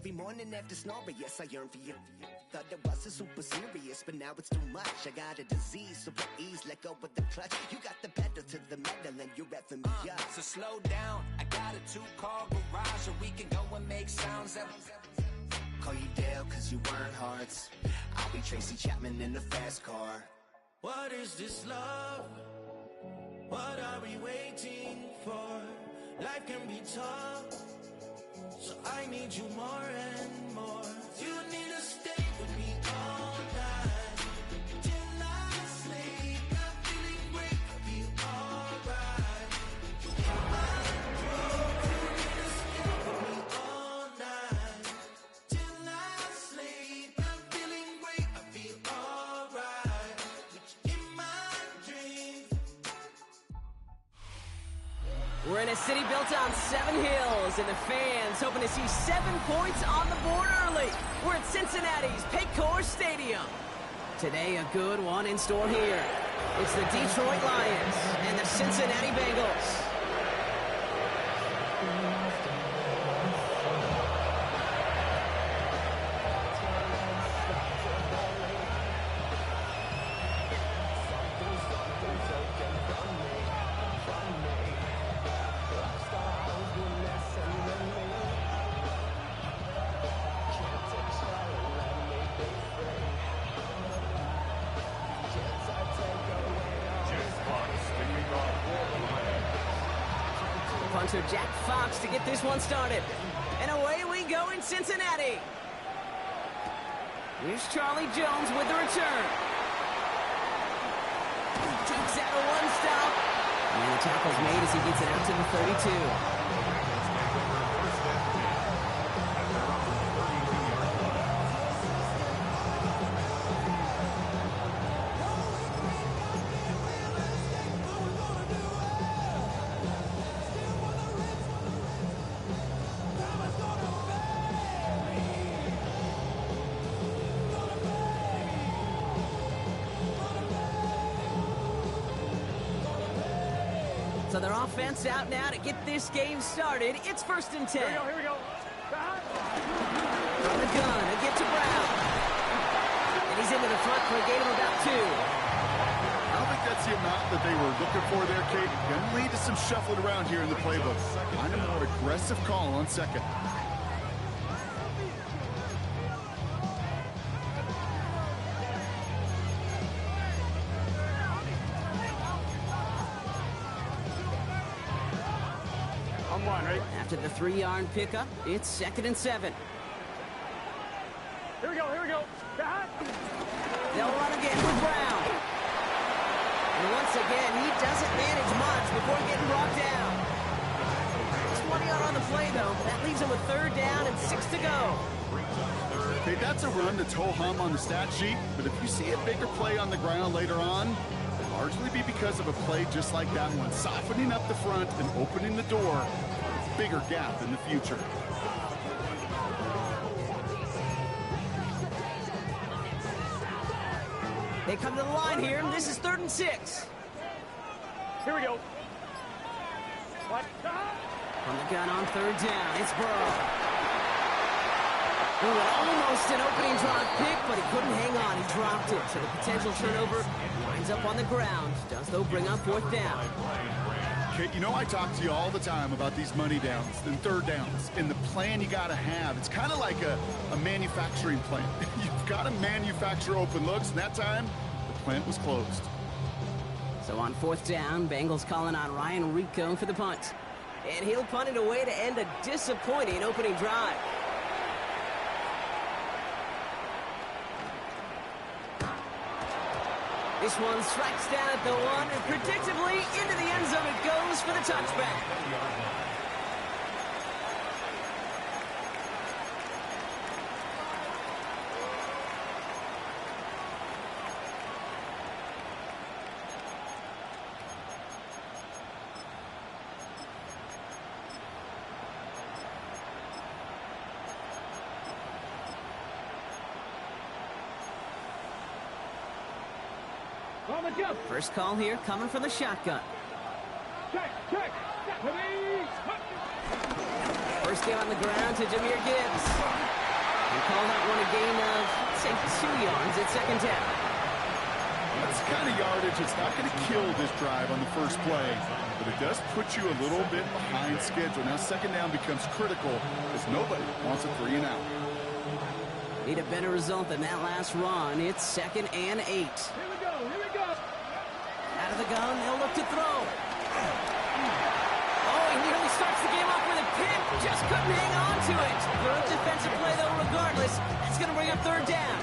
every morning after snoring, yes, I yearn for you. Thought it wasn't super serious, but now it's too much. I got a disease, so please let go with the clutch. You got the pedal to the metal and you're reffing me up. So slow down, I got a 2-car garage, and we can go and make sounds that... Call you Dale, cause you weren't hearts. I'll be Tracy Chapman in the fast car. What is this love? What are we waiting for? Life can be tough, so I need you more and more. You need to stay with me all night till I sleep. I'm feeling great, I'll be alright. In my dreams, you need to stay with me all night till I sleep. I'm feeling great, I'll be alright. In my dreams. We're in a city built on 7 hills, and the fans hoping to see 7 points on the board early. We're at Cincinnati's Paycor Stadium. Today, a good one in store here. It's the Detroit Lions and the Cincinnati Bengals. Punter Jack Fox to get this one started. And away we go in Cincinnati. Here's Charlie Jones with the return. Takes out a one-stop. And the tackle's made as he gets it out to the 32. So their offense out now to get this game started. It's 1st and 10. Here we go. From the gun, a get to Brown. And he's into the front for a gain of about 2. I don't think that's the amount that they were looking for there, Kate. Going to lead to some shuffling around here in the playbook. Find a more aggressive call on second. After the 3-yard pickup, it's 2nd and 7. Here we go. They'll run again with Brown. And once again, he doesn't manage much before getting brought down. 20 on the play, though. That leaves him with 3rd down and 6 to go. Okay, that's a run that's ho-hum on the stat sheet, but if you see a bigger play on the ground later on, it'll largely be because of a play just like that one, softening up the front and opening the door. Bigger gap in the future. They come to the line here, and this is 3rd and 6. Here we go. What? From the gun on 3rd down, it's Burrow. Almost an opening drop pick, but he couldn't hang on. He dropped it, so the potential turnover winds up on the ground. Does, though, bring up 4th down. Kate, you know I talk to you all the time about these money downs and 3rd downs and the plan you got to have. It's kind of like a manufacturing plant. You've got to manufacture open looks, and that time, the plant was closed. So on 4th down, Bengals calling on Ryan Rico for the punt. And he'll punt it away to end a disappointing opening drive. This one strikes down at the 1, and predictably into the end zone it goes for the touchback. First call here coming from the shotgun. Check. 1st First down on the ground to Jahmyr Gibbs. And call that one a gain of, say, 2 yards at second down. That's the kind of yardage. It's not going to kill this drive on the first play, but it does put you a little bit behind schedule. Now second down becomes critical because nobody wants a 3 and out. Need a better result than that last run. It's 2nd and 8. Here we go, here we go. Out of the gun, they'll look to throw. Oh, he nearly starts the game off with a pick. Just couldn't hang on to it. Good defensive play, though, regardless. That's going to bring up third down.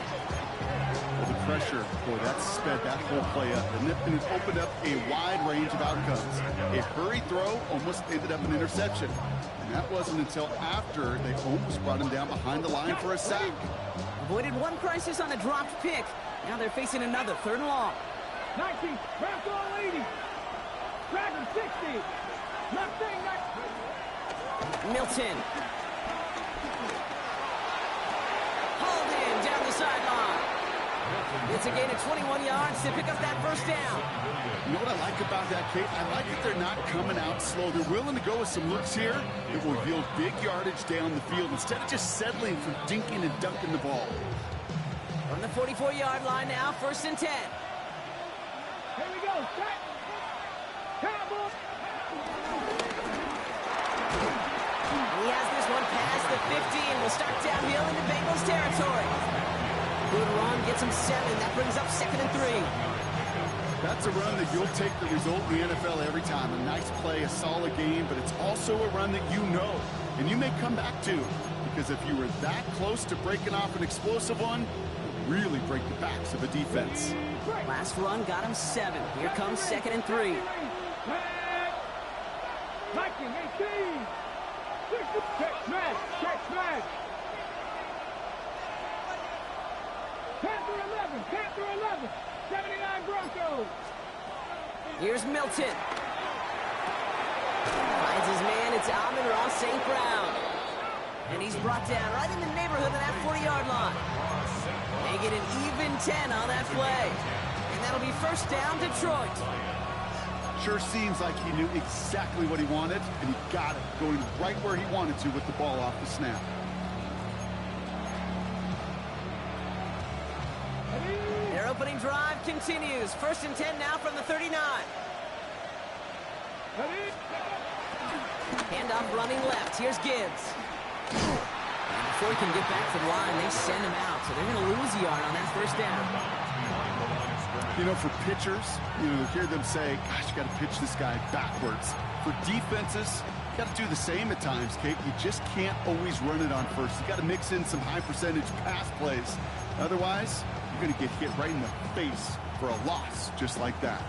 Well, the pressure, boy, that sped that whole play up. And it opened up a wide range of outcomes. A hurried throw almost ended up an interception. And that wasn't until after they almost brought him down behind the line for a sack. Avoided one crisis on a dropped pick. Now they're facing another 3rd and long. 90, left all 80. Dragon 60. Left thing, Milton. Hauled in down the sideline. It's a gain of 21 yards to pick up that first down. You know what I like about that, Kate? I like that they're not coming out slow. They're willing to go with some looks here. It will yield big yardage down the field instead of just settling for dinking and dunking the ball. On the 44-yard line now, 1st and 10. Here we go, set. Cowboy. He has this one past the 15. Will start downhill into Bengals territory. Good run, gets him 7. That brings up 2nd and 3. That's a run that you'll take the result in the NFL every time. A nice play, a solid game, but it's also a run that you know and you may come back to, because if you were that close to breaking off an explosive one, it would really break the backs of a defense. Last run got him 7. Here comes 2nd and 3. Viking 18. Check smash, check smash. Panther 11, Panther 11. 79 Broncos. Here's Milton. Finds his man. It's Amon-Ra St. Brown. And he's brought down right in the neighborhood of that 40-yard line. They get an even 10 on that play. And that'll be first down, Detroit. Sure seems like he knew exactly what he wanted, and he got it, going right where he wanted to with the ball off the snap. Their opening drive continues. 1st and 10 now from the 39. Handoff running left. Here's Gibbs. And before he can get back to the line, they send him out. So they're going to lose a yard on that first down. You know, for pitchers, you hear them say, gosh, you got to pitch this guy backwards. For defenses, you got to do the same at times, Kate. You just can't always run it on first. You got to mix in some high percentage pass plays. Otherwise, you're going to get hit right in the face for a loss just like that.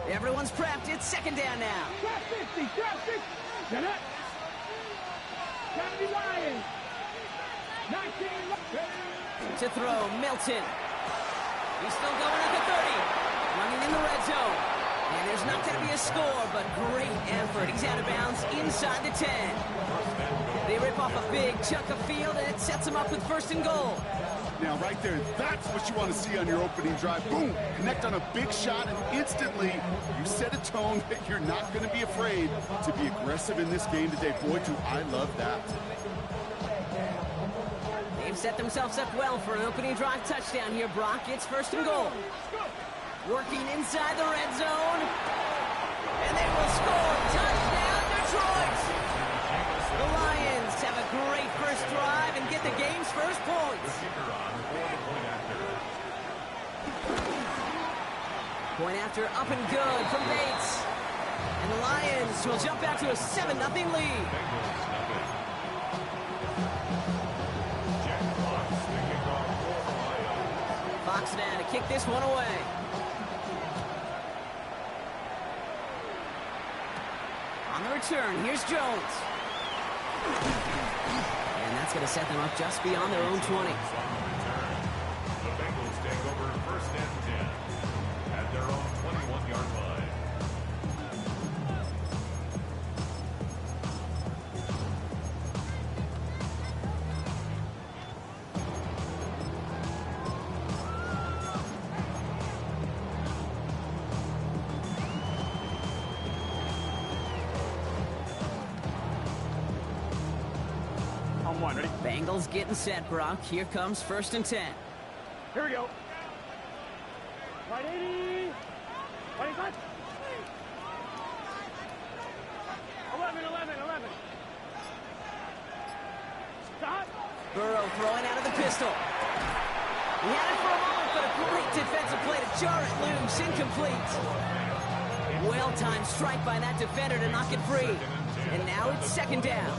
Everyone's prepped. It's 2nd down now. Trap 50, trap 50. Get up. Kennedy Lions. 19. To throw, Milton. He's still going at the 30. Running in the red zone. And there's not going to be a score, but great effort. He's out of bounds inside the 10. They rip off a big chunk of field, and it sets them up with 1st and goal. Now, right there, that's what you want to see on your opening drive. Boom! Connect on a big shot, and instantly you set a tone that you're not going to be afraid to be aggressive in this game today. Boy, do I love that. They've set themselves up well for an opening drive touchdown here, Brock. It's 1st and goal. Working inside the red zone. And they will score. Touchdown, Detroit! The Lions have a great first drive and get the game's first points. Point after up and good from Bates. And the Lions will jump out to a 7-0 lead. Fox now to kick this one away. On the return, here's Jones. And that's going to set them up just beyond their own 20. The Bengals take over 1st and 10 at their own 21-yard line. On one, ready? Bengals getting set, Brock. Here comes 1st and 10. Here we go. Right 80. Right left. 11. Stop. Burrow throwing out of the pistol. He had it for a moment, but a great defensive play to jar it loose. Incomplete. Well-timed strike by that defender to knock it free. And now it's 2nd down.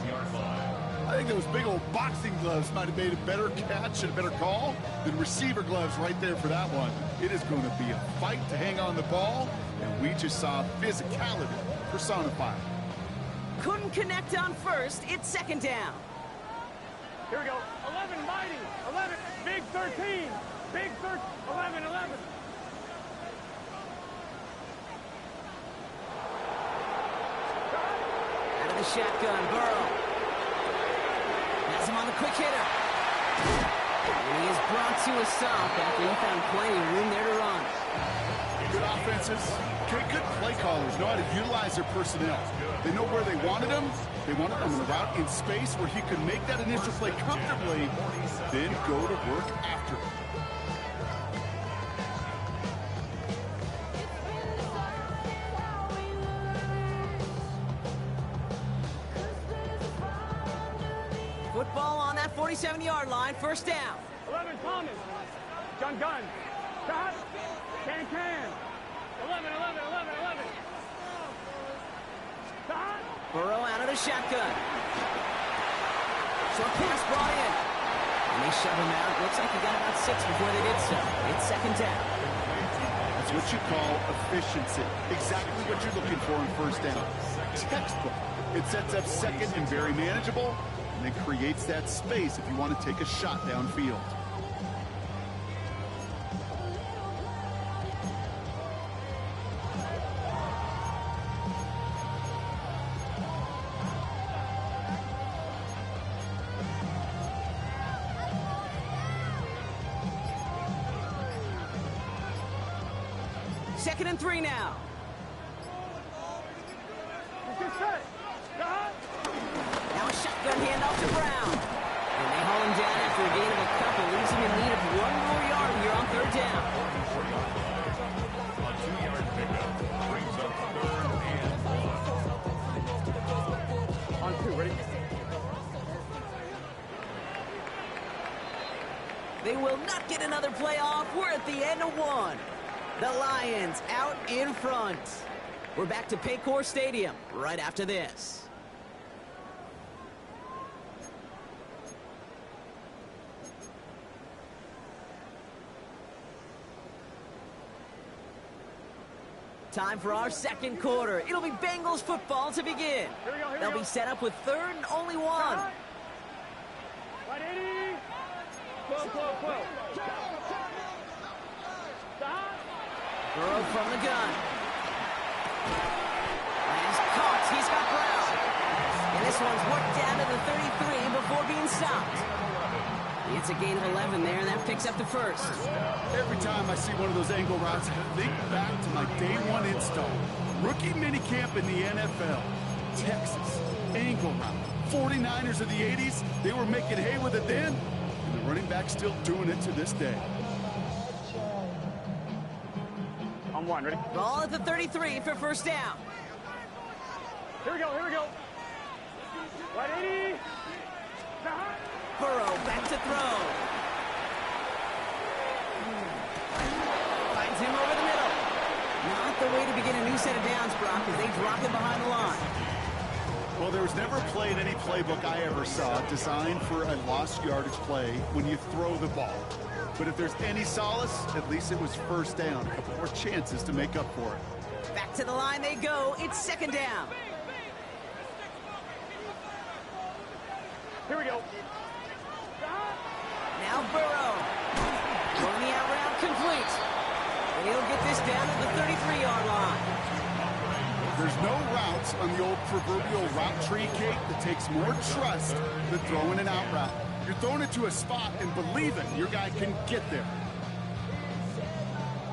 I think those big old boxing gloves might have made a better catch and a better call than receiver gloves right there for that one. It is going to be a fight to hang on the ball, and we just saw physicality personified. Couldn't connect on 1st. It's 2nd down. Here we go. 11 mighty. 11. Big 13. Big 13. 11. Out of the shotgun, Burrow. Has him on the quick hitter. And he is brought to a stop after he found plenty of room there to run. Good offenses, good play callers know how to utilize their personnel. They know where they wanted him. They wanted him in a route in space where he could make that initial play comfortably, then go to work after it. Football on that 47-yard line, 1st down. 11 Thomas. Gun. Stop. Can. 11. Stop. Burrow out of the shotgun. Short pass brought in. And they shove him out. Looks like he got about 6 before they did so. It's 2nd down. That's what you call efficiency. Exactly what you're looking for in 1st down. Textbook. It sets up 2nd and very manageable, and then creates that space if you want to take a shot downfield. Second and 3 now. Get set. Stop. Now a shotgun handoff to Brown. And they haul him down after a gain of a couple, leaves him in need of 1 more yard here on 3rd down. A 2-yard pickup brings up 3rd and 1. On 2, ready? They will not get another play off. We're at the end of 1. The Lions out in front. We're back to Paycor Stadium right after this. Time for our 2nd quarter. It'll be Bengals football to begin. Here we They'll go. be set up with 3rd and only 1. Right 80. 12. Stop. Burrow from the gun. And he's caught. He's got Brown. And this one's worked down to the 33 before being stopped. It's a gain of 11 there, and that picks up the 1st. Every time I see one of those angle routes, I think back to my day 1 install. Rookie minicamp in the NFL. Texas, angle route. 49ers of the 80s, they were making hay with it then, and the running back's still doing it to this day. On 1, ready? Ball at the 33 for 1st down. Here we go. Right 80. Stop. Burrow back to throw. Finds him over the middle. Not the way to begin a new set of downs, Brock, as they drop him behind the line. Well, there was never a play in any playbook I ever saw designed for a lost yardage play when you throw the ball. But if there's any solace, at least it was 1st down. A couple more chances to make up for it. Back to the line they go. It's 2nd down. Here we go. Now Burrow. Throwing the out route complete. And he'll get this down at the 33-yard line. There's no routes on the old proverbial route tree, Kate, that takes more trust than throwing an out route. You're throwing it to a spot and believing your guy can get there.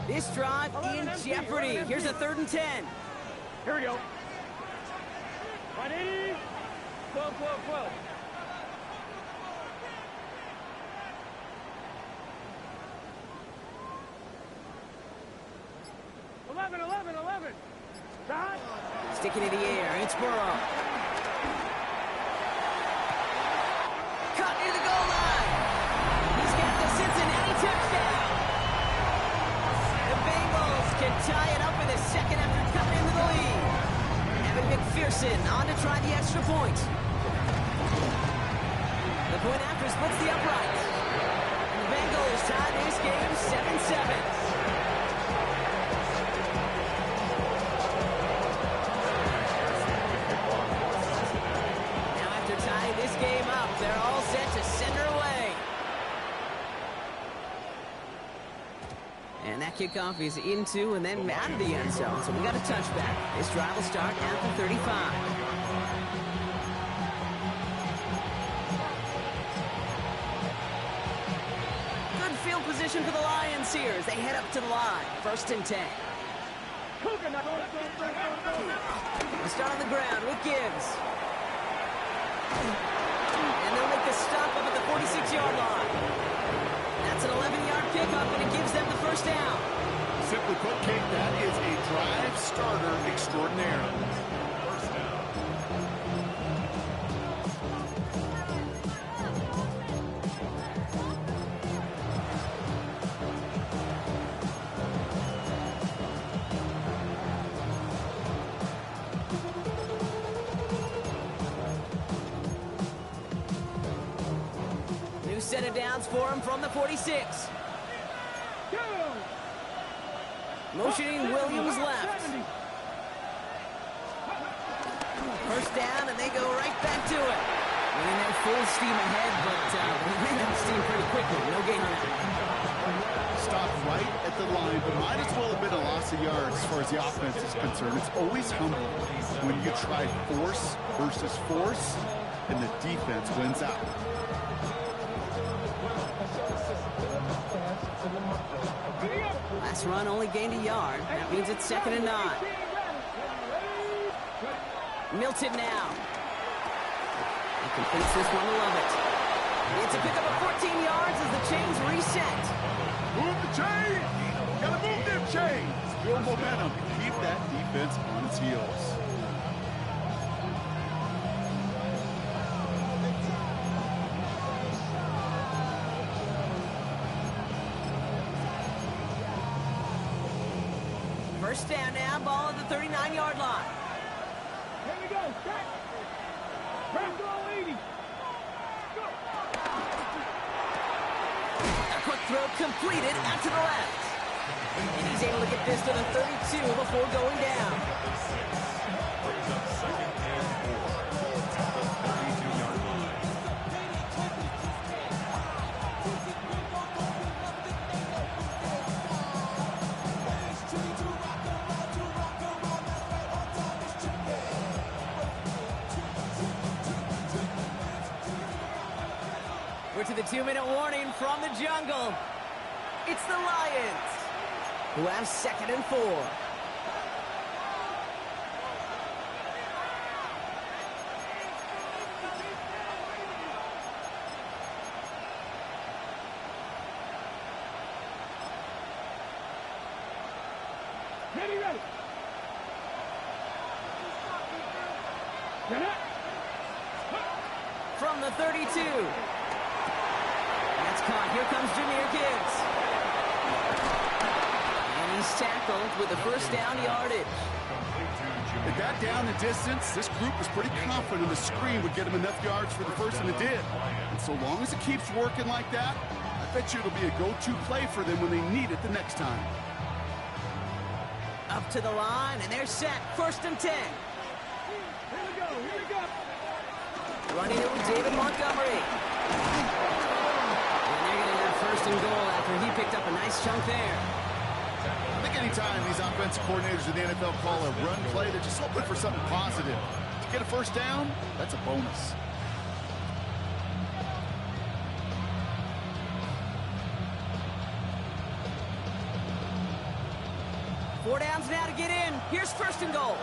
This drive in jeopardy. Here's a 3rd and 10. Here we go. 180. 12. Sticking in the air, it's Burrow. Cut near the goal line. He's got the Cincinnati touchdown. The Bengals can tie it up in the second after coming into the lead. Evan McPherson on to try the extra point. The point after splits the uprights. The Bengals tie this game 7-7. This game up, they're all set to send her away. And that kickoff is into and then out of the end zone. So we got a touchback. This drive will start at the 35. Good field position for the Lions here as they head up to the line. 1st and 10. We'll start on the ground with Gibbs. And they'll make the stop up at the 46-yard line. That's an 11-yard pickup, and it gives them the first down. Simply put, Kate, that is a drive starter extraordinaire. First down. Set of downs for him from the 46. Motioning Williams left. First down, and they go right back to it. Running their full steam ahead, but they ran out of steam pretty quickly. No gain on that. Stopped right at the line, but might as well have been a loss of yards as far as the offense is concerned. It's always humbling when you try force versus force, and the defense wins out. Last run only gained a yard. That means it's 2nd and 9. Milton now. He completes this one to Lovett. It's a pickup of 14 yards as the chains reset. Move the chains! Gotta move them chains! Build momentum. Keep that defense on its heels. First down now, ball at the 39-yard line. Here we go, set. Press all 80. Go. A quick throw completed out to the left. And he's able to get this to the 32 before going down. Brings up 2nd and 4. The 32-yard line. We're to the 2-minute warning from the jungle. It's the Lions, who have 2nd and 4. Ready, ready. From the 32. That's caught. Here comes Jahmyr Gibbs. And he's tackled with the first down yardage. They got down the distance. This group was pretty confident the screen would get them enough yards for the first, and it did. And so long as it keeps working like that, I bet you it'll be a go-to play for them when they need it the next time. Up to the line, and they're set. 1st and 10. Here we go, here we go. Running it with David Montgomery. And they're going to have 1st and goal after he picked up a nice chunk there. I think anytime these offensive coordinators in the NFL call a run play, they're just hoping for something positive. To get a first down, that's a bonus. Four downs now to get in. Here's 1st and goal.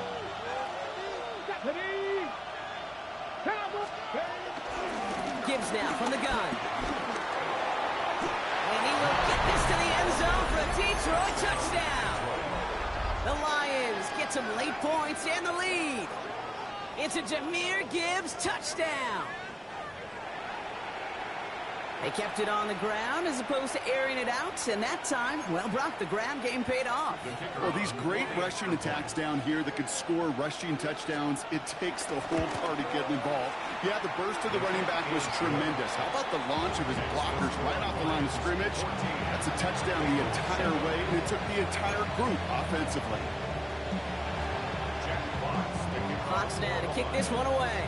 Gibbs now from the gun. And he will get this to the end zone for a Detroit touchdown. The Lions get some late points and the lead. It's a Jahmyr Gibbs touchdown. They kept it on the ground as opposed to airing it out, and that time, well, Brock, the ground game paid off. Well, these great rushing attacks down here that could score rushing touchdowns, it takes the whole party getting involved. Yeah, the burst of the running back was tremendous. How about the launch of his blockers right off the line of scrimmage? That's a touchdown the entire way, and it took the entire group offensively. Fox now to kick this one away.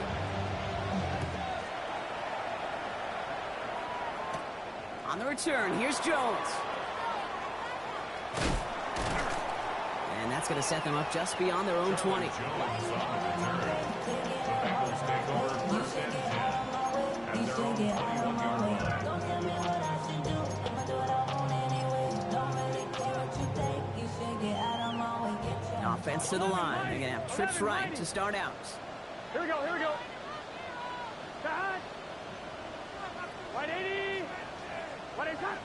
On the return, here's Jones. And that's going to set them up just beyond their own 20. Offense to the line. They're going to have trips right to start out. Here we go, here we go. Back. Right 80. What is that?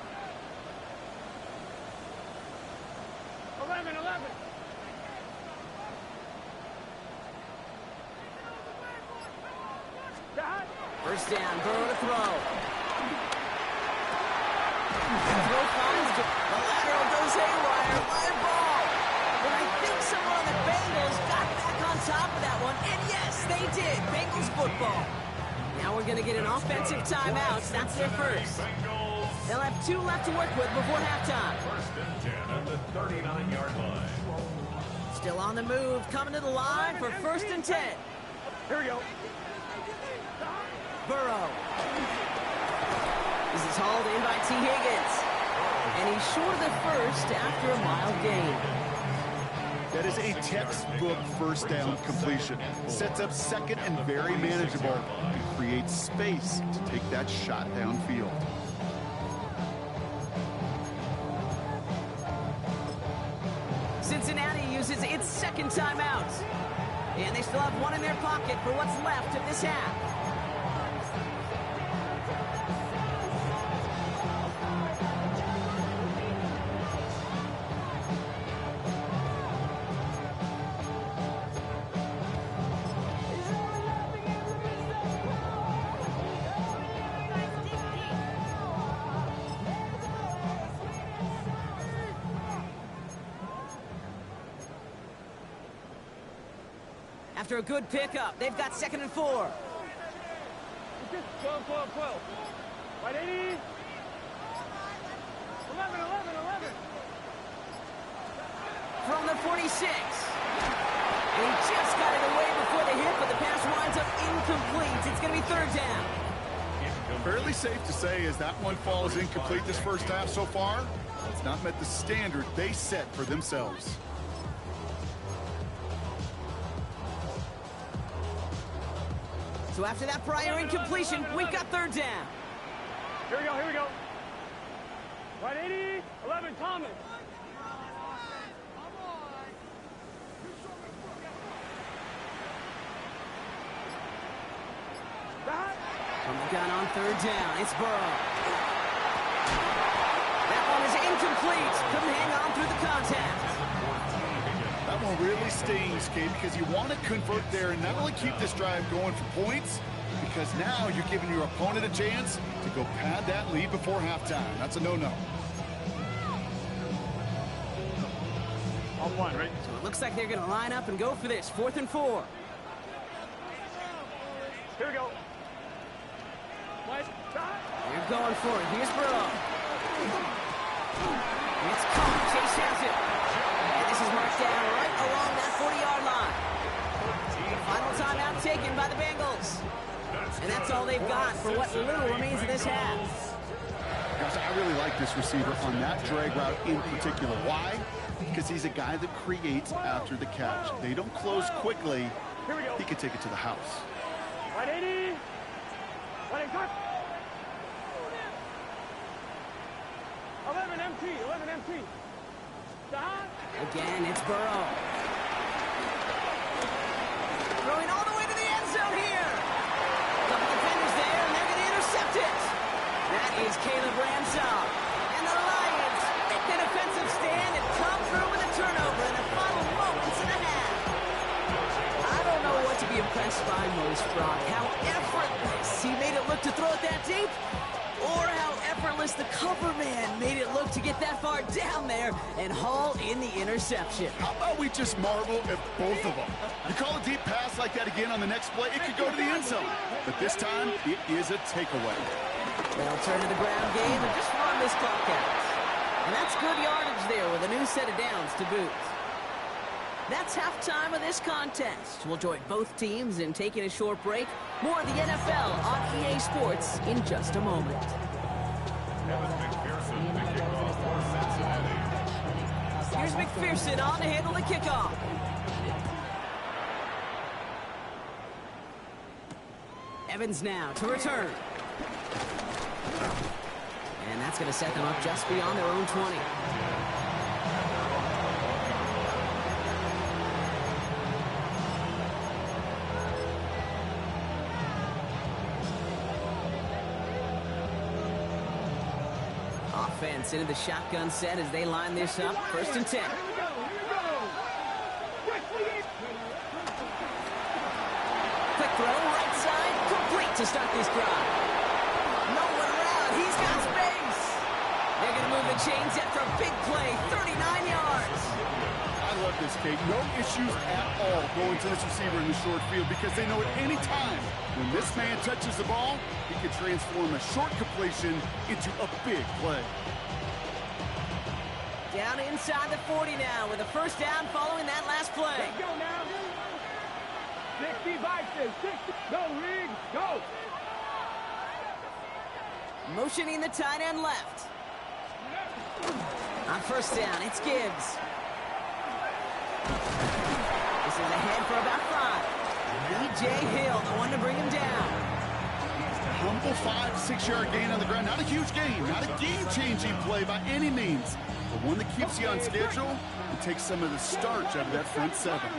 11. First down, Burrow to throw. The throw finds the lateral goes haywire. Live ball. But I think someone on the Bengals got back on top of that one. And yes, they did. Bengals football. Now we're going to get an offensive timeout. That's their first. They'll have 2 left to work with before halftime. First and 10 at the 39-yard line. Still on the move, coming to the line for first and 10. Here we go. Burrow. This is hauled in by T. Higgins. And he's short of the first after a mild gain. That is a textbook first down completion. Sets up second and very manageable and creates space to take that shot downfield. Cincinnati uses its second timeout. And they still have one in their pocket for what's left of this half. After a good pickup, they've got 2nd and 4. 12. Right 80. 11. From the 46. And he just got it away before the hit, but the pass winds up incomplete. It's going to be 3rd down. Fairly safe to say as that one falls incomplete this first half so far, it's not met the standard they set for themselves. So after that prior incompletion, we've got 3rd down. Here we go. Right 80. 11. Thomas. From the gun on 3rd down, it's Burrow. That one is incomplete. Couldn't hang on through the contact. That one really stings, Kate, because you want to convert there and not only keep this drive going for points, because now you're giving your opponent a chance to go pad that lead before halftime. That's a no-no. On 1, right? So it looks like they're going to line up and go for this. 4th and 4. Here we go. They're going for it. Here's Burrow. It's caught. Chase has it. And this is marked down right along that 40-yard line. Final timeout taken by the Bengals. And that's all they've got for what little remains of this half. Gosh, I really like this receiver on that drag route in particular. Why? Because he's a guy that creates after the catch. They don't close quickly. He can take it to the house. 180. 180. 11 MT. Again, it's Burrow. Throwing all the way to the end zone here. Couple defenders there, and they're going to intercept it. That is Caleb Ramsell. And the Lions make the defensive stand and come through with a turnover in the final impressed by most, Brock. How effortless he made it look to throw it that deep, or how effortless the cover man made it look to get that far down there and haul in the interception. How about we just marvel at both of them? You call a deep pass like that again on the next play, it could go to the end zone. But this time, it is a takeaway. They'll turn to the ground game and just run this clock out. And that's good yardage there with a new set of downs to boot. That's halftime of this contest. We'll join both teams in taking a short break. More of the NFL on EA Sports in just a moment. Evan McPherson to kick off for Cincinnati. Here's McPherson on to handle the kickoff. Evans now to return. And that's going to set them up just beyond their own 20. Offense into the shotgun set as they line this up. 1st and 10. Quick throw, right side, complete to start this drive. No one around, he's got space. They're going to move the chains after a big play, 39 yards. I love this, Kate. No issues at all going to this receiver in the short field because they know at any time when this man touches the ball, he can transform a short completion into a big play. Down inside the 40 now with a 1st down following that last play. Let's go now. 60 boxes, 60. Go, Riggs, go. Motioning the tight end left. On 1st down, it's Gibbs. This is ahead for about 5. B.J. Hill, the one to bring him down. Humble 5-6-yard gain on the ground. Not a huge gain, not a game-changing play by any means, but one that keeps you on schedule and takes some of the starch out of that front 7.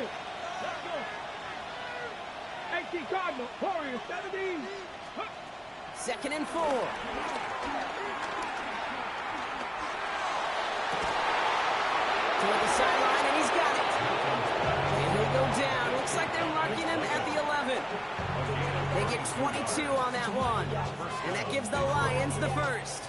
18 Cardinal, Warriors, 17. 2nd and 4. Toward the sideline, and he's got it. And he'll go down. Looks like they're marking him at the 11. They get 22 on that one. And that gives the Lions the 1st.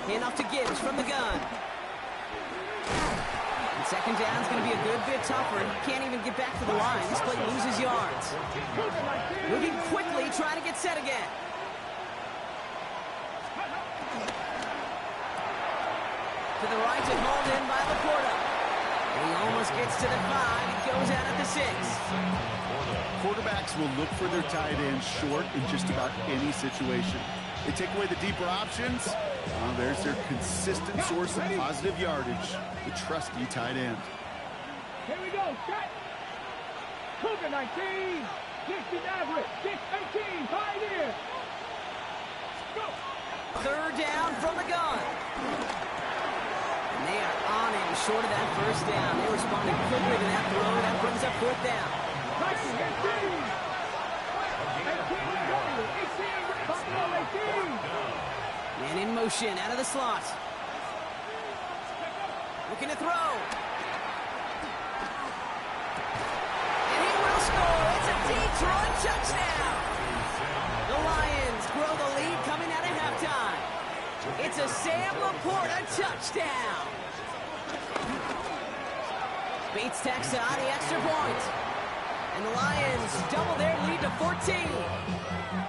Hand off to Gibbs from the gun. And 2nd down's going to be a good bit tougher. He can't even get back to the line. This play loses yards. Moving quickly, trying to get set again. To the right and hauled in by Laporta. And he almost gets to the 5. He goes out at the 6. Quarterbacks will look for their tight end short in just about any situation. They take away the deeper options. There's their consistent source of positive yardage, the trusty tight end. Here we go, set. Cougar 19, 60 Maverick, 6-18, Pioneer. Go. 3rd down from the gun. And they are on him short of that 1st down. They responded quickly to that throw. That brings up 4th down. Man in motion, out of the slot. Looking to throw. And he will score. It's a Detroit touchdown. The Lions grow the lead coming out of halftime. It's a Sam Laporta touchdown. Bates tacks on the extra point. And the Lions double their lead to 14.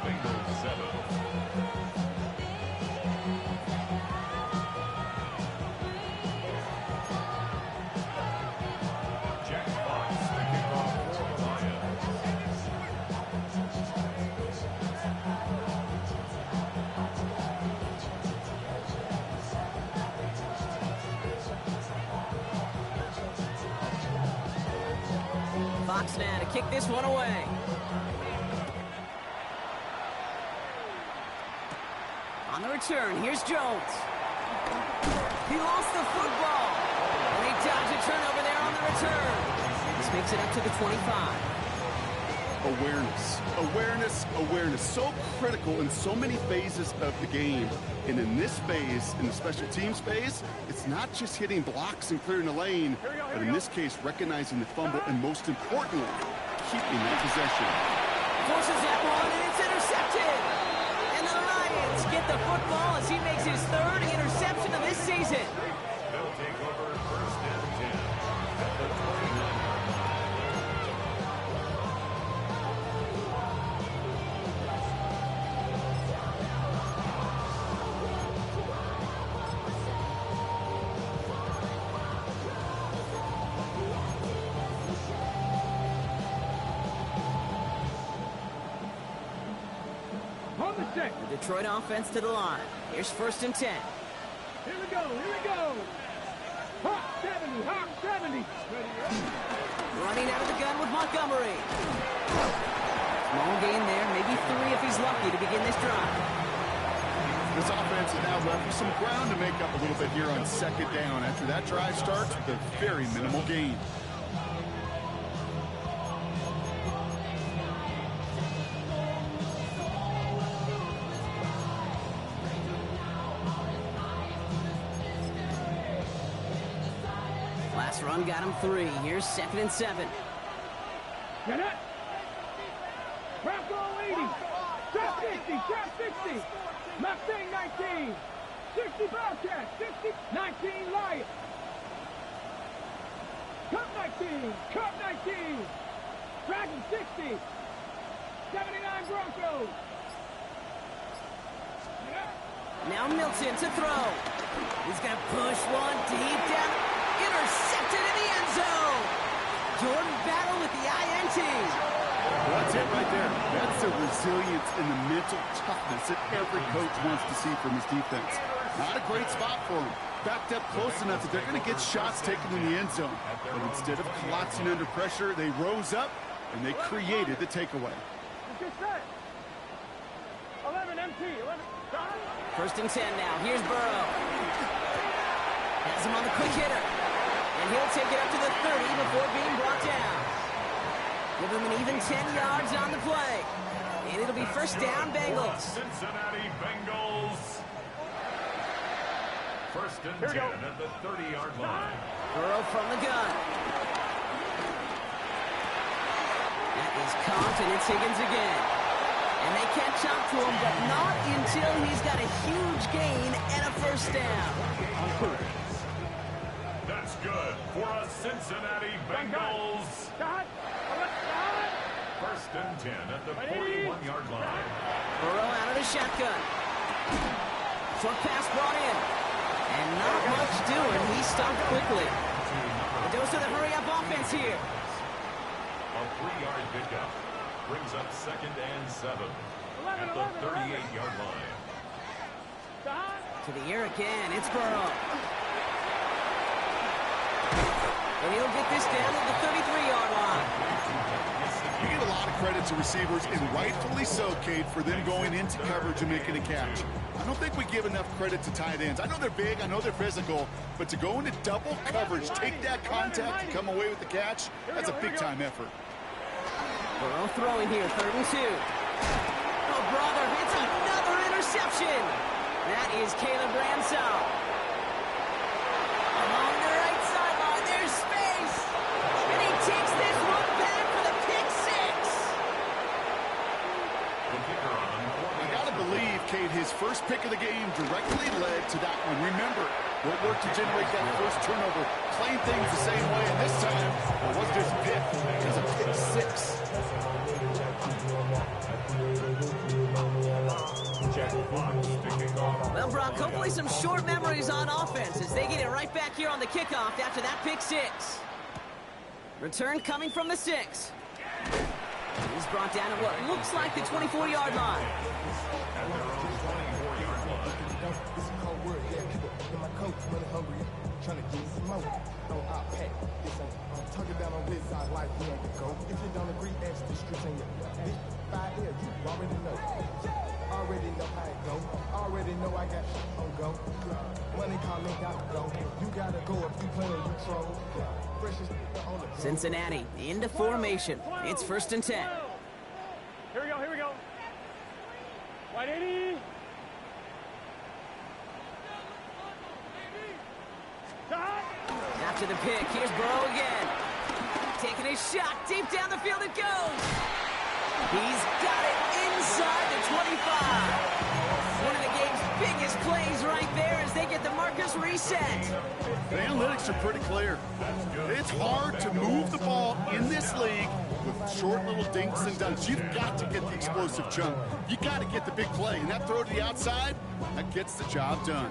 Bengals 7. Jack Fox to kick off for the Lions. Fox now to kick this one away. On the return, here's Jones. He lost the football. And they dodge a turnover there on the return. This makes it up to the 25. awareness. Awareness, awareness. So critical in so many phases of the game. And in this phase, in the special teams phase, it's not just hitting blocks and clearing the lane, but in this case, recognizing the fumble and most importantly, keeping that possession. Forces that one, and it's intercepted. And the Lions get the football as he makes his third interception of this season. They'll take over first and 10 at the 29. The Detroit offense to the line. Here's first and 10. Here we go, here we go. Hot 70, hot 70. Running out of the gun with Montgomery. Small gain there, maybe 3 if he's lucky to begin this drive. This offense is now left with some ground to make up a little bit here on second down after that drive starts with a very minimal gain. Last run got him 3. Here's second and 7. Get it. Bronco 80. Trap 60, trap 60. Mustang 19. 60 Bobcat, 60, 19 Lion. Cup 19, Cup 19. Dragon 60. 79 Broncos. Now Milton to throw. He's going to push one deep down. Intercepted in the end zone. Jordan Battle with the INT. Well, that's it right there. That's the resilience and the mental toughness that every coach wants to see from his defense. Not a great spot for him. Backed up close enough that they're going to get shots taken in the end zone. But instead of collapsing under pressure, they rose up and they created the takeaway. Get set. 11 MT, 11. First and 10 now. Here's Burrow. Has him on the quick hitter. And he'll take it up to the 30 before being brought down. Give him an even 10 yards on the play. And it'll be first down, Bengals. Cincinnati Bengals. First and 10 at the 30-yard line. Burrow from the gun. That is caught, and it's Higgins again. And they catch up to him, but not until he's got a huge gain and a first down. That's good for a Cincinnati Bengals. First and 10 at the 41-yard line. Burrow out of the shotgun. Short pass brought in. And not much doing. He stopped quickly. The dose of the hurry-up offense here. A 3-yard pickup brings up second and 7 at the 38-yard line. To the air again. It's Burrow. And he'll get this down to the 33-yard line. You give a lot of credit to receivers, and rightfully so, Kate, for them going into coverage and making a catch. I don't think we give enough credit to tight ends. I know they're big, I know they're physical, but to go into double coverage, take that contact, and come away with the catch, that's a big-time effort. Burrow throwing here, 3rd and 2. Oh, brother, it's another interception. That is Caleb Ransall. Along the right sideline, there's space. And he takes this one back for the pick 6. I gotta believe, Kate, his first pick of the game directly led to that one. Remember, what worked to generate that first turnover, playing things the same way, and this time, it wasn't just a pick, it was a pick 6. Well, Brock, hopefully some short memories on offense as they get it right back here on the kickoff after that pick 6. Return coming from the 6. He's brought down at what looks like the 24-yard line. Already know how it go. Already know I got on go. Money calling, gotta go. You gotta go if you play or you troll. Cincinnati into formation. It's 1st and 10. Right 80. After the pick, here's Burrow again. Taking a shot, deep down the field it goes. He's got it inside the 25. One of the game's biggest plays right there as they get the markers reset. The analytics are pretty clear. It's hard to move the ball in this league with short little dinks and dunks. You've got to get the explosive jump. You got to get the big play. And that throw to the outside, that gets the job done.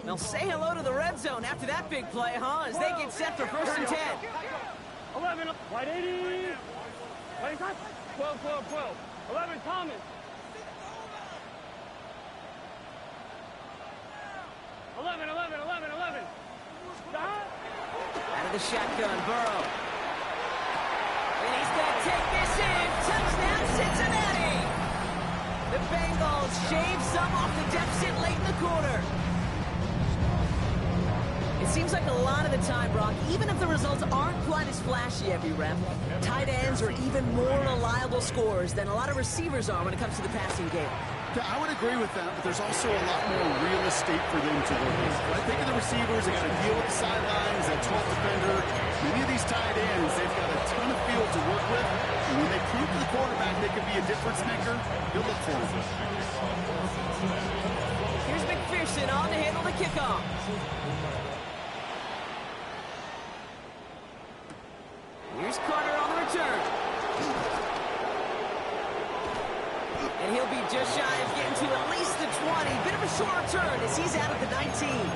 They'll say hello to the red zone after that big play, huh? As they get set for 1st and 10. 11, right 80. Right, 12, 12, 12. 11, Thomas. 11, 11, 11, 11. Out of the shotgun, Burrow. And he's going to take this in. Touchdown, Cincinnati. The Bengals shave some off the deficit late in the quarter. It seems like a lot of the time, Brock, even if the results aren't quite as flashy every rep, tight ends are even more reliable scorers than a lot of receivers are when it comes to the passing game. Yeah, I would agree with that, but there's also a lot more real estate for them to work with. When I think of the receivers, they got to deal with the sidelines, that 12th defender. Many of these tight ends, they've got a ton of field to work with. And when they prove to the quarterback they can be a difference maker, he'll look for them. Here's McPherson on to handle the kickoff. Here's Carter on the return. And he'll be just shy of getting to at least the 20. Bit of a short return as he's out of the 19.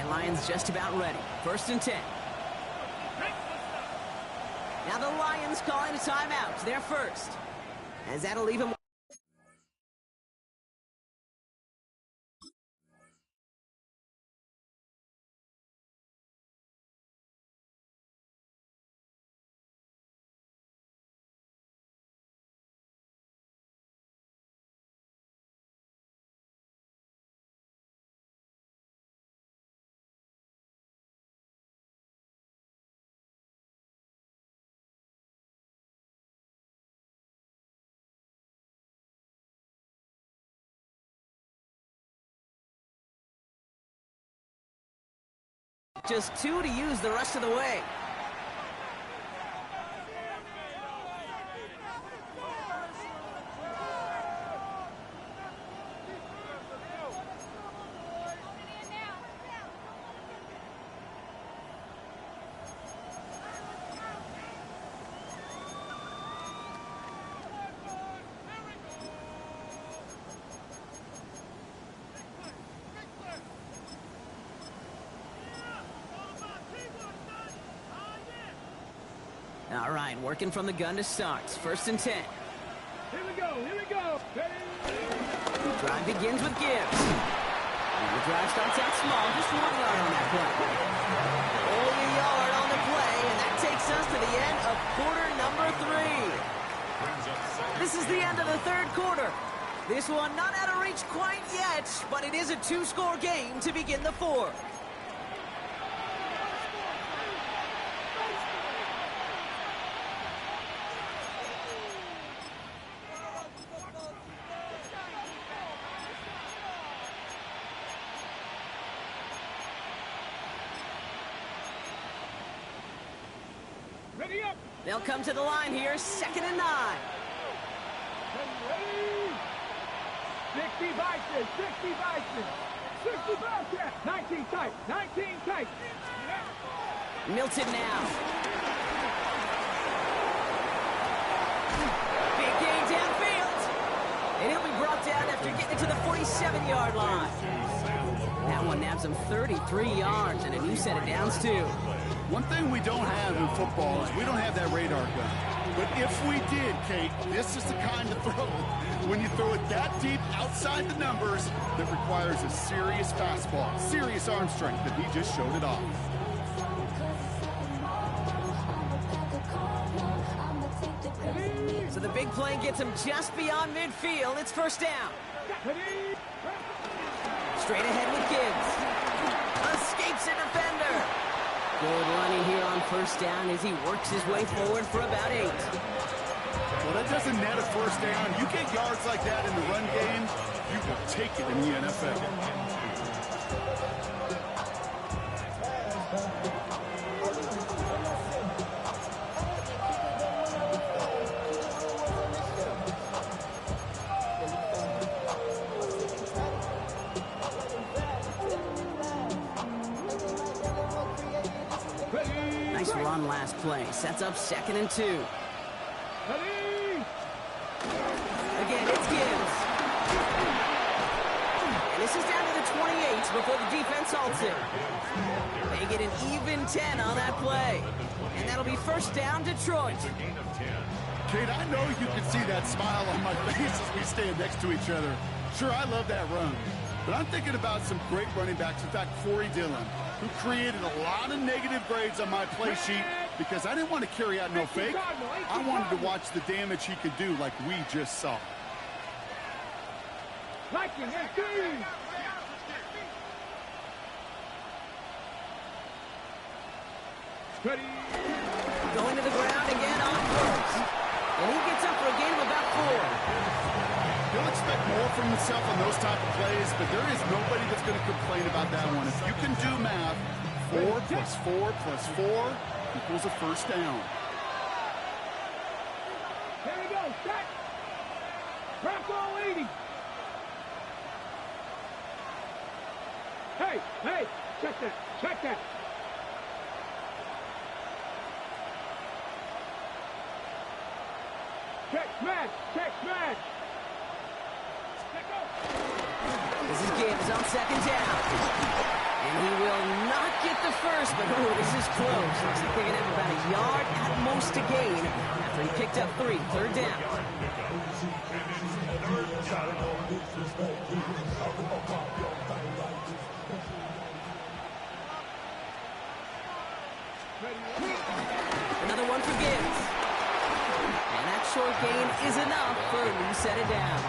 Lions just about ready. 1st and 10. Now the Lions calling a timeout. They're first. As that'll leave him. Just 2 to use the rest of the way. All right, working from the gun to start. 1st and 10. Here we go, here we go. The drive begins with Gibbs. And the drive starts out small, just 1 yard on that play. Only a yard on the play, and that takes us to the end of quarter number 3. This is the end of the 3rd quarter. This one not out of reach quite yet, but it is a 2-score game to begin the 4th. They'll come to the line here, 2nd and 9. 60 vices, 60 vices, 60 vices. 19 tight, 19 tight. Milton now. Big gain downfield. And he'll be brought down after getting to the 47-yard line. That one nabs him 33 yards and a new set of downs, too. One thing we don't have in football is we don't have that radar gun. But if we did, Kate, this is the kind of throw, when you throw it that deep outside the numbers, that requires a serious fastball, serious arm strength, that he just showed it off. So the big play gets him just beyond midfield. It's first down. Straight ahead with Gibbs. Escapes a defender. Good running here on first down as he works his way forward for about 8. Well, that doesn't net a first down. You get yards like that in the run game, you will take it in the NFL. Nice run last play. Sets up 2nd and 2. Again, it's Gibbs. And this is down to the 28 before the defense halts it. They get an even 10 on that play. And that'll be first down, Detroit. Kate, I know you can see that smile on my face as we stand next to each other. Sure, I love that run. But I'm thinking about some great running backs. In fact, Corey Dillon, who created a lot of negative grades on my play sheet because I didn't want to carry out no fake. I wanted to watch the damage he could do like we just saw. Going to the ground again on first. And he gets up for a gain of about 4. He'll expect more from himself on those type of plays, but there is nobody that's going to complain about that one. If you can do math, 4 plus 4 plus 4 equals a first down. Here we go, set. Crack all 80. Hey, check that. Check smash. This is Gibbs on 2nd down. And he will not get the first, but this is close. Looks like they're going to have about a yard at most to gain after he picked up 3. 3rd down. Another one for Gibbs. And that short gain is enough for a new set of down.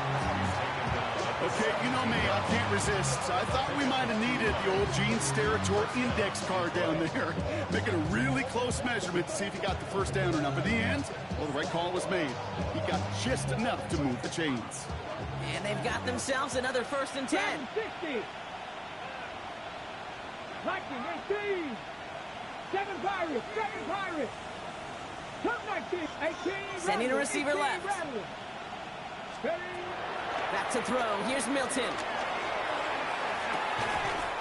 Okay, you know me, I can't resist. I thought we might have needed the old Gene Steratore index card down there, making a really close measurement to see if he got the first down or not. But in the end, well, the right call was made. He got just enough to move the chains. And they've got themselves another 1st and 10. 60. Lightning, 18. 7 Pirates. Top 19, 18. Sending a receiver left. Back to throw. Here's Milton.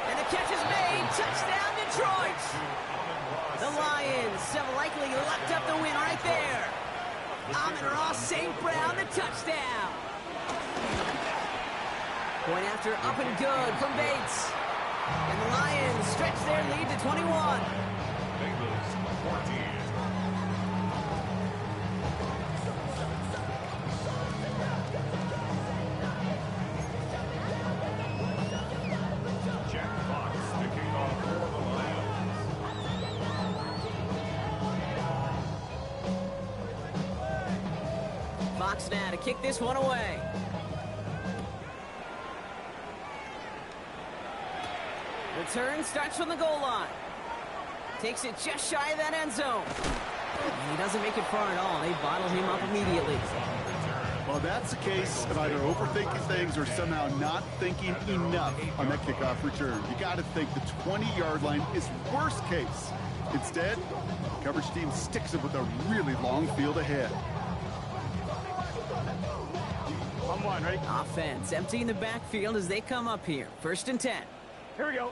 And the catch is made. Touchdown, Detroit. The Lions have likely locked up the win right there. Amon-Ra St. Brown, the touchdown. Point after up and good from Bates. And the Lions stretch their lead to 21. Bengals 14. Fox now to kick this one away. Return starts from the goal line. Takes it just shy of that end zone. And he doesn't make it far at all. They bottle him up immediately. Well, that's the case of either overthinking things or somehow not thinking enough on that kickoff return. You got to think the 20-yard line is worst case. Instead, the coverage team sticks it with a really long field ahead. One, ready? Offense emptying the backfield as they come up here. 1st and 10. Here we go.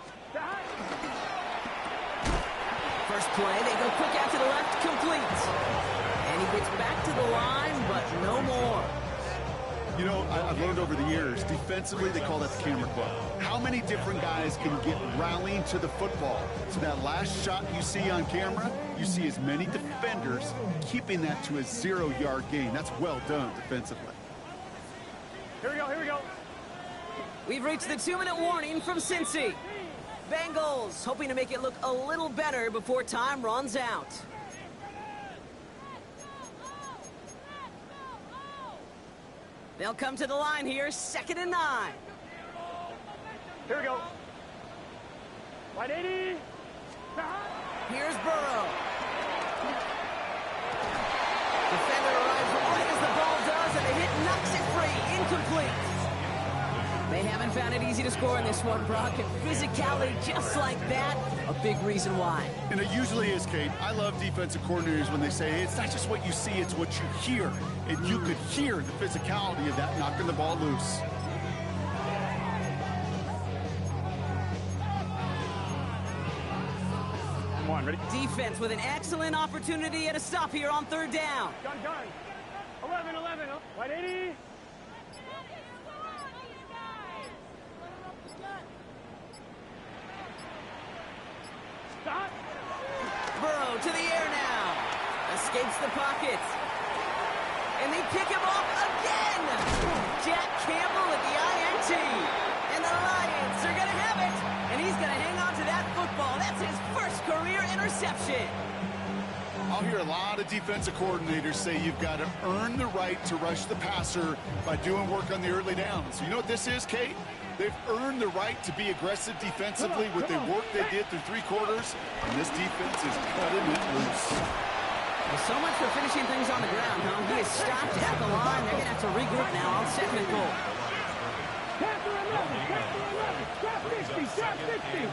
First play, they go quick out to the left, complete. And he gets back to the line, but no more. You know, I've learned over the years, defensively, they call that the camera club. How many different guys can get rallying to the football? So that last shot you see on camera, you see as many defenders keeping that to a 0-yard gain. That's well done defensively. Here we go, here we go. We've reached the 2-minute warning from Cincy. Bengals hoping to make it look a little better before time runs out. They'll come to the line here, 2nd and 9. Here we go. Right 80. Here's Burrow. Defender arrives right as the ball does, and the hit knocks it free. Incomplete. They haven't found it easy to score in this one, Brock, and physicality just like that, a big reason why. And it usually is, Kate. I love defensive coordinators when they say, hey, it's not just what you see, it's what you hear. And you could hear the physicality of that knocking the ball loose. Come on, ready? Defense with an excellent opportunity at a stop here on 3rd down. Gun. 11. Right 80. Stop. Burrow to the air now. Escapes the pocket. And they pick him off again. Jack Campbell at the INT. And the Lions are going to have it. And he's going to hang on to that football. That's his first career interception. I'll hear a lot of defensive coordinators say you've got to earn the right to rush the passer by doing work on the early downs. You know what this is, Kate? They've earned the right to be aggressive defensively with the work they did through 3 quarters, and this defense is cutting it loose. Well, so much for finishing things on the ground, huh? He is stopped at the line. They're going to have to regroup now on 2nd and goal. Trap 60.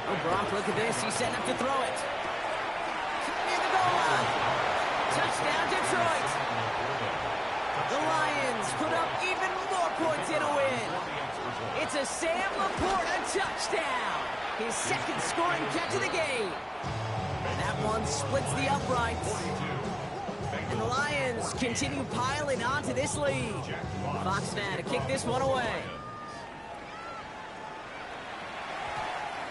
Oh, Brock, look at this. He's setting up to throw it. Near the goal line. Touchdown, Detroit. The Lions put up even more points in a win. It's a Sam Laporta touchdown. His 2nd scoring catch of the game. That one splits the uprights. And the Lions continue piling onto this lead. Fox now to kick this one away.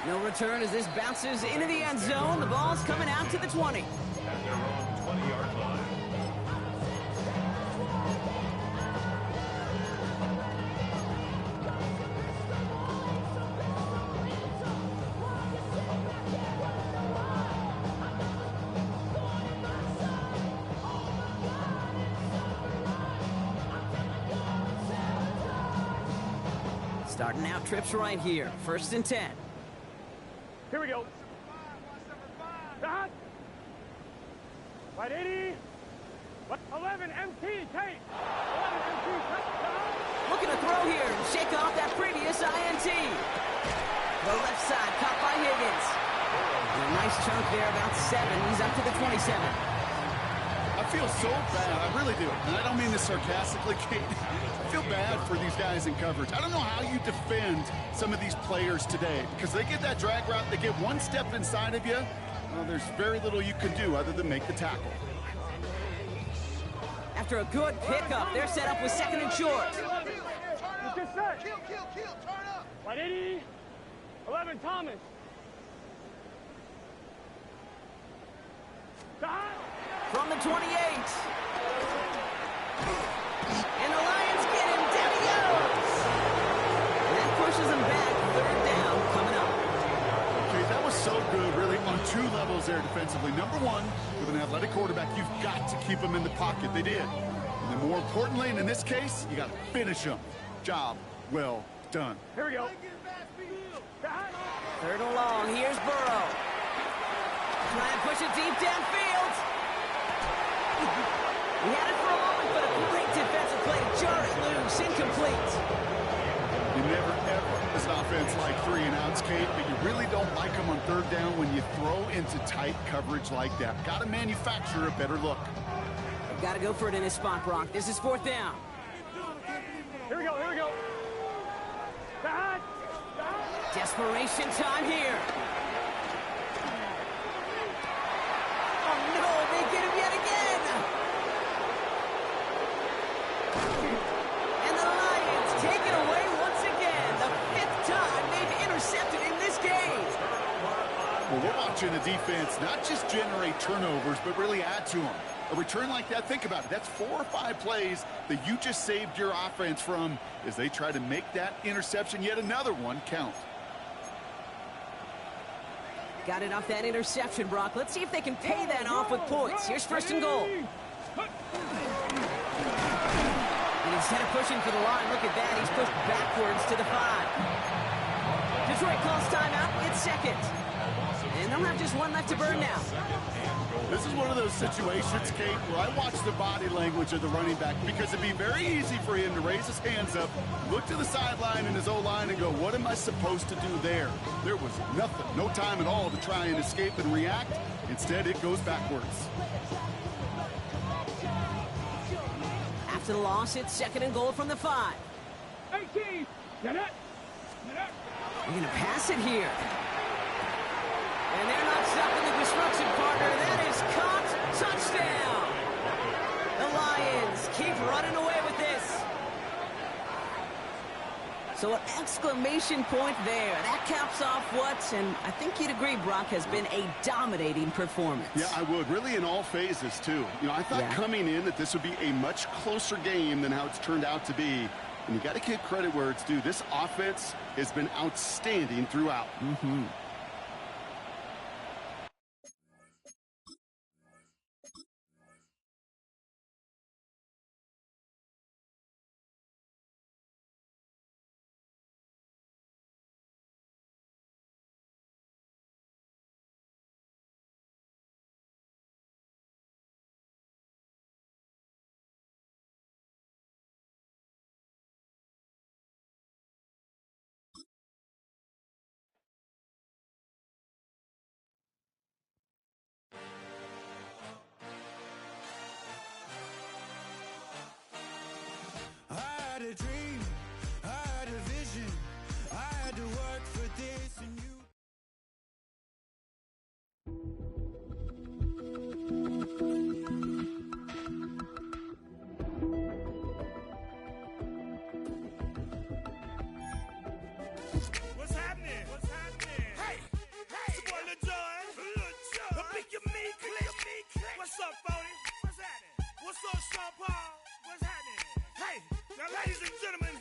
No return as this bounces into the end zone. The ball's coming out to the 20. At their own 20-yard line. Starting out trips right here. 1st and 10. Here we go. Stop. Right 80. 11 MT, Tate. 11 MT, touchdown. Looking to throw here and shake off that previous INT. The left side caught by Higgins. And a nice chunk there, about 7. He's up to the 27. I feel so bad, I really do. And I don't mean this sarcastically, Kate. I feel bad for these guys in coverage. I don't know how you defend some of these players today because they get that drag route, they get one step inside of you. Well, there's very little you can do other than make the tackle. After a good pickup, they're set up with 2nd and short. Kill, turn up. Right 80. 11 Thomas. Stop. From the 28. And the Lions get him. Down he goes. And that pushes him back. 3rd down coming up. Okay, that was so good, really, on 2 levels there defensively. Number 1, with an athletic quarterback, you've got to keep him in the pocket. They did. And then more importantly, and in this case, you got to finish him. Job well done. Here we go. 3rd and long. Here's Burrow. Trying to push it deep downfield. He had it for a moment, but a great defensive play to jar it loose. Incomplete. You never, ever, as an offense, like 3 and outs, Kate, but you really don't like them on 3rd down when you throw into tight coverage like that. Got to manufacture a better look. Got to go for it in this spot, Brock. This is 4th down. Here we go. Back. Desperation time here. Oh, no, they get him yet again. watching the defense not just generate turnovers, but really add to them. A return like that, think about it. That's 4 or 5 plays that you just saved your offense from as they try to make that interception, yet another one, count. Got it off that interception, Brock. Let's see if they can pay that off with points. Here's 1st and goal. And instead of pushing for the line, look at that. He's pushed backwards to the 5. Detroit calls timeout. It's 2nd. And they'll have just 1 left to burn now. This is one of those situations, Kate, where I watch the body language of the running back because it'd be very easy for him to raise his hands up, look to the sideline in his O-line and go, what am I supposed to do there? There was nothing, no time at all to try and escape and react. Instead, it goes backwards. After the loss, it's 2nd and goal from the 5. 18. Get it. They're going to pass it here. And they're not stopping the disruption, partner. That is caught. Touchdown. The Lions keep running away with this. So an exclamation point there. That caps off what, and I think you'd agree, Brock, has been a dominating performance. Yeah, I would. Really in all phases, too. You know, I thought coming in that this would be a much closer game than how it's turned out to be. And you got to give credit where it's due. This offense has been outstanding throughout. Mm-hmm. I had a dream, I had a vision, I had to work for this and you. What's happening? What's happening? Hey, it's your boy Lil Jon. Pick your meat, click. What's up, Phony? What's happening? What's up, Sean Paul? What's happening? Hey, now ladies and gentlemen,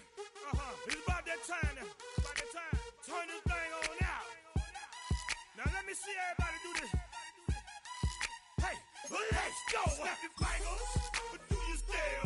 it's about that time now. Turn this thing on out. Now let me see everybody do this. Hey, let's go. Snap your fingers, but do you still?